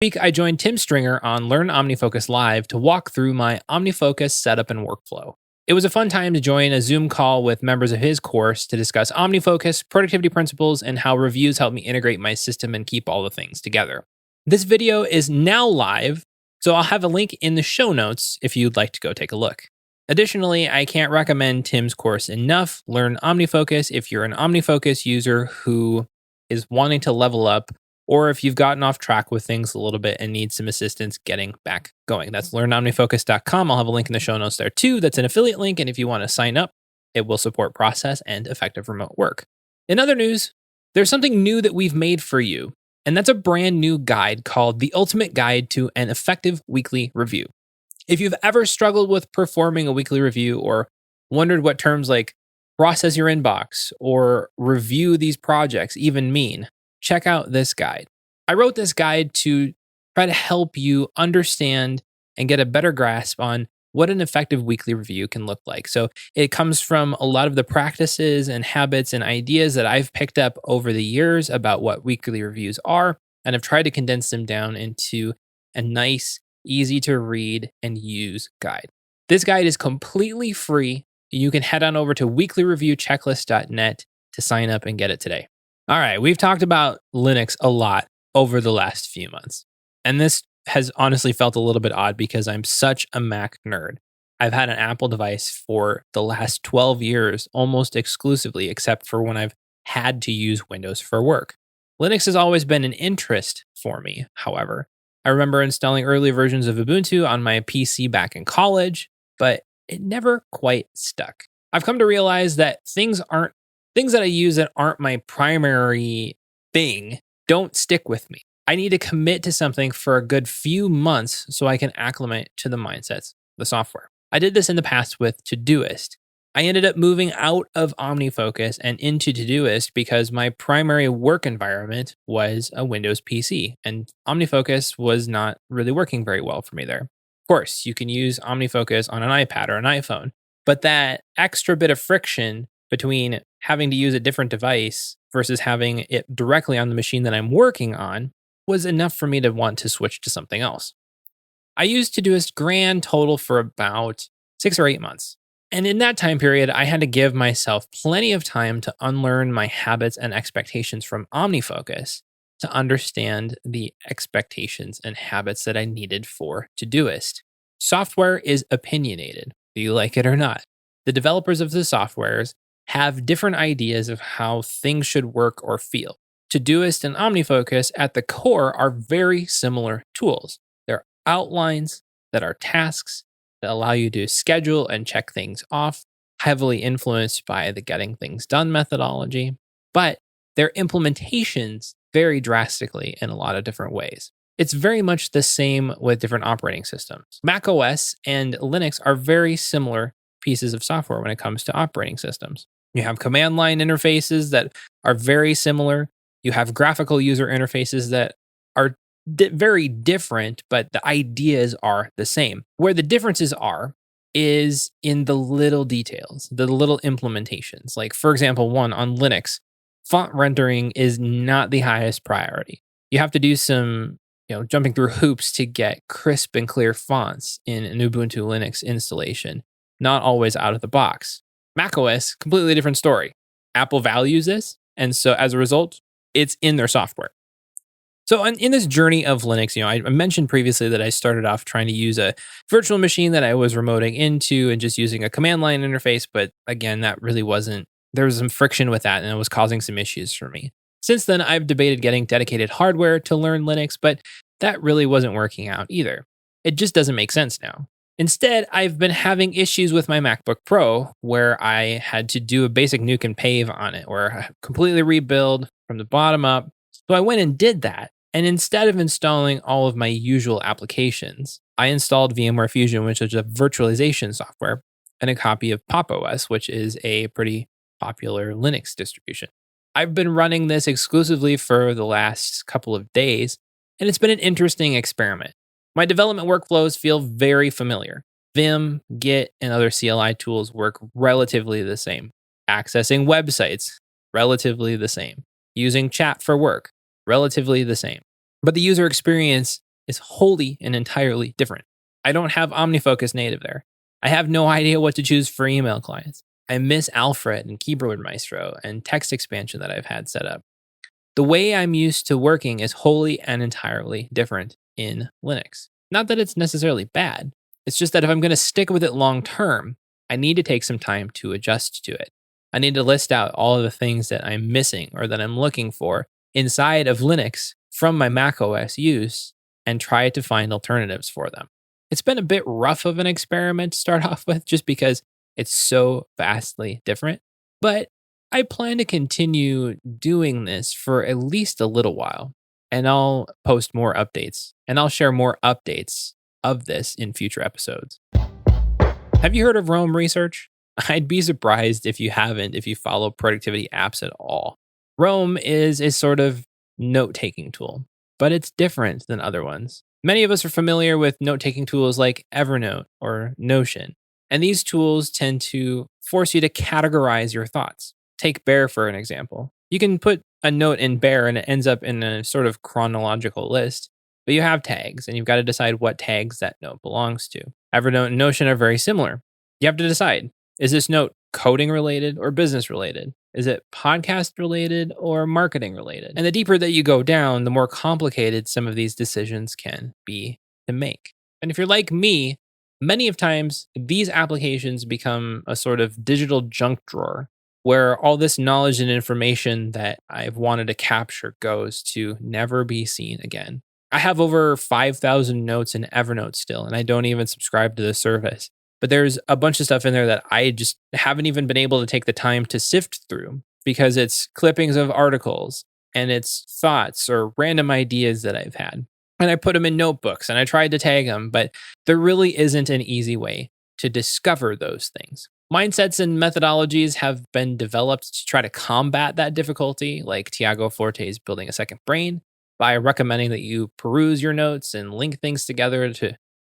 Week, I joined Tim Stringer on Learn OmniFocus Live to walk through my OmniFocus setup and workflow. It was a fun time to join a Zoom call with members of his course to discuss OmniFocus, productivity principles, and how reviews help me integrate my system and keep all the things together. This video is now live, so I'll have a link in the show notes if you'd like to go take a look. Additionally, I can't recommend Tim's course enough. Learn OmniFocus if you're an OmniFocus user who is wanting to level up, or if you've gotten off track with things a little bit and need some assistance getting back going. That's learnomnifocus.com. I'll have a link in the show notes there too. That's an affiliate link. And if you want to sign up, it will support process and effective remote work. In other news, there's something new that we've made for you, and that's a brand new guide called The Ultimate Guide to an Effective Weekly Review. If you've ever struggled with performing a weekly review or wondered what terms like process your inbox or review these projects even mean, check out this guide. I wrote this guide to try to help you understand and get a better grasp on what an effective weekly review can look like. So it comes from a lot of the practices and habits and ideas that I've picked up over the years about what weekly reviews are, and I've tried to condense them down into a nice, easy to read and use guide. This guide is completely free. You can head on over to weeklyreviewchecklist.net to sign up and get it today. All right, we've talked about Linux a lot over the last few months. And this has honestly felt a little bit odd because I'm such a Mac nerd. I've had an Apple device for the last 12 years, almost exclusively, except for when I've had to use Windows for work. Linux has always been an interest for me, however. I remember installing early versions of Ubuntu on my PC back in college, but it never quite stuck. I've come to realize that things that I use that aren't my primary thing don't stick with me. I need to commit to something for a good few months so I can acclimate to the mindsets, the software. I did this in the past with Todoist. I ended up moving out of OmniFocus and into Todoist because my primary work environment was a Windows PC, and OmniFocus was not really working very well for me there. Of course, you can use OmniFocus on an iPad or an iPhone, but that extra bit of friction between having to use a different device versus having it directly on the machine that I'm working on was enough for me to want to switch to something else. I used Todoist grand total for about 6 or 8 months. And in that time period, I had to give myself plenty of time to unlearn my habits and expectations from OmniFocus to understand the expectations and habits that I needed for Todoist. Software is opinionated, do you like it or not? The developers of the softwares have different ideas of how things should work or feel. Todoist and OmniFocus at the core are very similar tools. They're outlines that are tasks that allow you to schedule and check things off, heavily influenced by the getting things done methodology, but their implementations vary drastically in a lot of different ways. It's very much the same with different operating systems. Mac OS and Linux are very similar pieces of software when it comes to operating systems. You have command line interfaces that are very similar. You have graphical user interfaces that are very different, but the ideas are the same. Where the differences are is in the little details, the little implementations. Like, for example, one on Linux, font rendering is not the highest priority. You have to do some, jumping through hoops to get crisp and clear fonts in an Ubuntu Linux installation, not always out of the box. macOS, completely different story. Apple values this, and so as a result, it's in their software. So in this journey of Linux, I mentioned previously that I started off trying to use a virtual machine that I was remoting into and just using a command line interface. But again, that really there was some friction with that and it was causing some issues for me. Since then, I've debated getting dedicated hardware to learn Linux, but that really wasn't working out either. It just doesn't make sense now. Instead, I've been having issues with my MacBook Pro where I had to do a basic nuke and pave on it, or I completely rebuild from the bottom up. So I went and did that. And instead of installing all of my usual applications, I installed VMware Fusion, which is a virtualization software, and a copy of Pop! OS, which is a pretty popular Linux distribution. I've been running this exclusively for the last couple of days, and it's been an interesting experiment. My development workflows feel very familiar. Vim, Git, and other CLI tools work relatively the same. Accessing websites, relatively the same. Using chat for work, relatively the same. But the user experience is wholly and entirely different. I don't have OmniFocus native there. I have no idea what to choose for email clients. I miss Alfred and Keyboard Maestro and text expansion that I've had set up. The way I'm used to working is wholly and entirely different in Linux. Not that it's necessarily bad. It's just that if I'm going to stick with it long term, I need to take some time to adjust to it. I need to list out all of the things that I'm missing or that I'm looking for inside of Linux from my macOS use and try to find alternatives for them. It's been a bit rough of an experiment to start off with just because it's so vastly different, but I plan to continue doing this for at least a little while, and I'll post more updates, and I'll share more updates of this in future episodes. Have you heard of Roam Research? I'd be surprised if you haven't, if you follow productivity apps at all. Roam is a sort of note-taking tool, but it's different than other ones. Many of us are familiar with note-taking tools like Evernote or Notion, and these tools tend to force you to categorize your thoughts. Take Bear for an example. You can put a note in Bear and it ends up in a sort of chronological list, but you have tags and you've got to decide what tags that note belongs to. Evernote and Notion are very similar. You have to decide, is this note coding related or business related? Is it podcast related or marketing related? And the deeper that you go down, the more complicated some of these decisions can be to make. And if you're like me, many of times these applications become a sort of digital junk drawer where all this knowledge and information that I've wanted to capture goes to never be seen again. I have over 5,000 notes in Evernote still, and I don't even subscribe to the service. But there's a bunch of stuff in there that I just haven't even been able to take the time to sift through because it's clippings of articles and it's thoughts or random ideas that I've had. And I put them in notebooks and I tried to tag them, but there really isn't an easy way to discover those things. Mindsets and methodologies have been developed to try to combat that difficulty, like Tiago Forte's Building a Second Brain, by recommending that you peruse your notes and link things together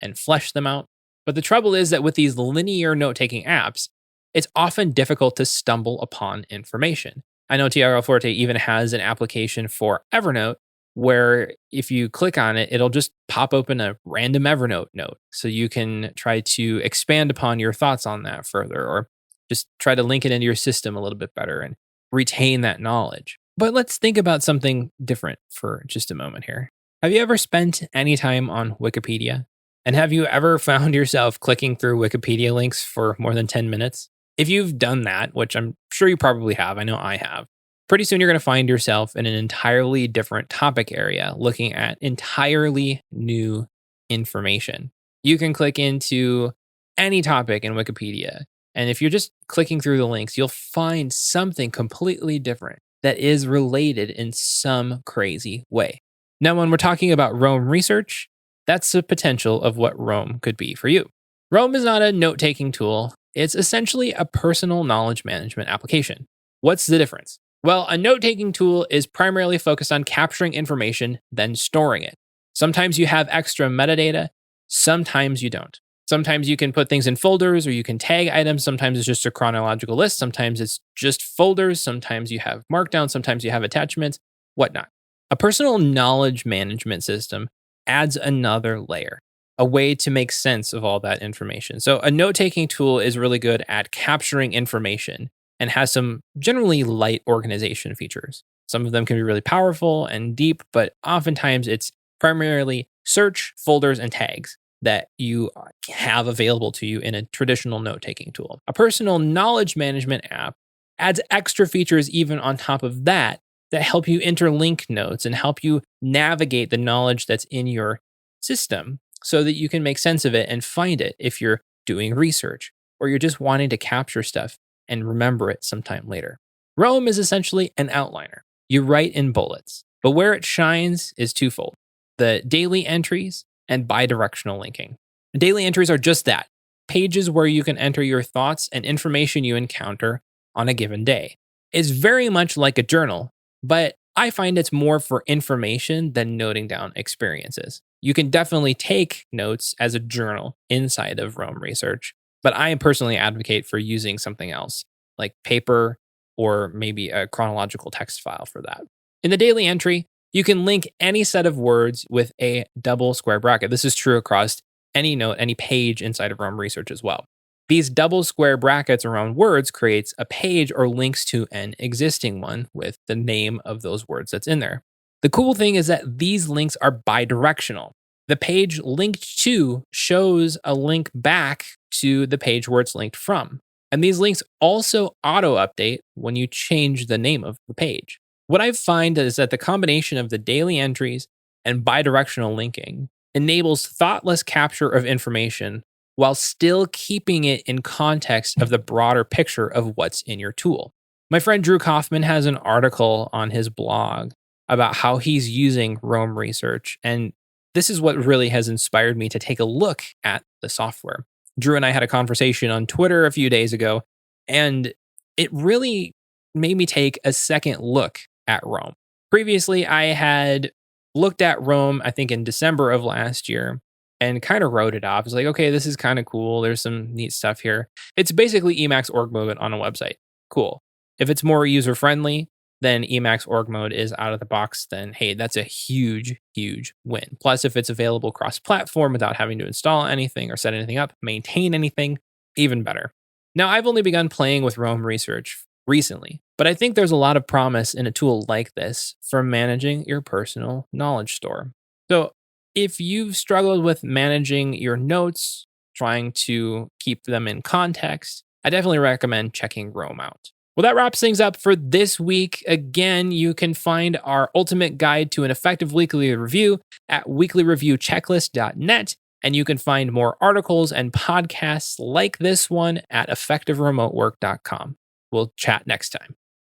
and flesh them out. But the trouble is that with these linear note-taking apps, it's often difficult to stumble upon information. I know Tiago Forte even has an application for Evernote where if you click on it, it'll just pop open a random Evernote note. So you can try to expand upon your thoughts on that further or just try to link it into your system a little bit better and retain that knowledge. But let's think about something different for just a moment here. Have you ever spent any time on Wikipedia? And have you ever found yourself clicking through Wikipedia links for more than 10 minutes? If you've done that, which I'm sure you probably have, I know I have, pretty soon you're going to find yourself in an entirely different topic area looking at entirely new information. You can click into any topic in Wikipedia, and if you're just clicking through the links, you'll find something completely different that is related in some crazy way. Now, when we're talking about Roam Research, that's the potential of what Roam could be for you. Roam is not a note-taking tool. It's essentially a personal knowledge management application. What's the difference? Well, a note-taking tool is primarily focused on capturing information, then storing it. Sometimes you have extra metadata, sometimes you don't. Sometimes you can put things in folders or you can tag items. Sometimes it's just a chronological list. Sometimes it's just folders. Sometimes you have markdown. Sometimes you have attachments, whatnot. A personal knowledge management system adds another layer, a way to make sense of all that information. So a note-taking tool is really good at capturing information and has some generally light organization features. Some of them can be really powerful and deep, but oftentimes it's primarily search, folders, and tags that you have available to you in a traditional note-taking tool. A personal knowledge management app adds extra features even on top of that help you interlink notes and help you navigate the knowledge that's in your system so that you can make sense of it and find it if you're doing research or you're just wanting to capture stuff and remember it sometime later. Roam is essentially an outliner. You write in bullets, but where it shines is twofold: the daily entries and bidirectional linking. Daily entries are just that, pages where you can enter your thoughts and information you encounter on a given day. It's very much like a journal, but I find it's more for information than noting down experiences. You can definitely take notes as a journal inside of Roam Research, but I personally advocate for using something else, like paper or maybe a chronological text file for that. In the daily entry, You can link any set of words with a double square bracket. This is true across any note, any page inside of Roam Research as well. These double square brackets around words creates a page or links to an existing one with the name of those words that's in there. The cool thing is that these links are bidirectional. The page linked to shows a link back to the page where it's linked from. And these links also auto update when you change the name of the page. What I find is that the combination of the daily entries and bidirectional linking enables thoughtless capture of information while still keeping it in context of the broader picture of what's in your tool. My friend Drew Kaufman has an article on his blog about how he's using Roam Research, and this is what really has inspired me to take a look at the software. Drew and I had a conversation on Twitter a few days ago, and it really made me take a second look at Roam. Previously, I had looked at Roam, I think in December of last year, and kind of wrote it off. It's like, okay, this is kind of cool. There's some neat stuff here. It's basically Emacs org mode on a website. Cool. If it's more user friendly, then Emacs org mode is out of the box, then hey, that's a huge, huge win. Plus, if it's available cross-platform without having to install anything or set anything up, maintain anything, even better. Now, I've only begun playing with Roam Research recently, but I think there's a lot of promise in a tool like this for managing your personal knowledge store. So if you've struggled with managing your notes, trying to keep them in context, I definitely recommend checking Roam out. Well, that wraps things up for this week. Again, you can find our ultimate guide to an effective weekly review at weeklyreviewchecklist.net, and you can find more articles and podcasts like this one at effectiveremotework.com. We'll chat next time.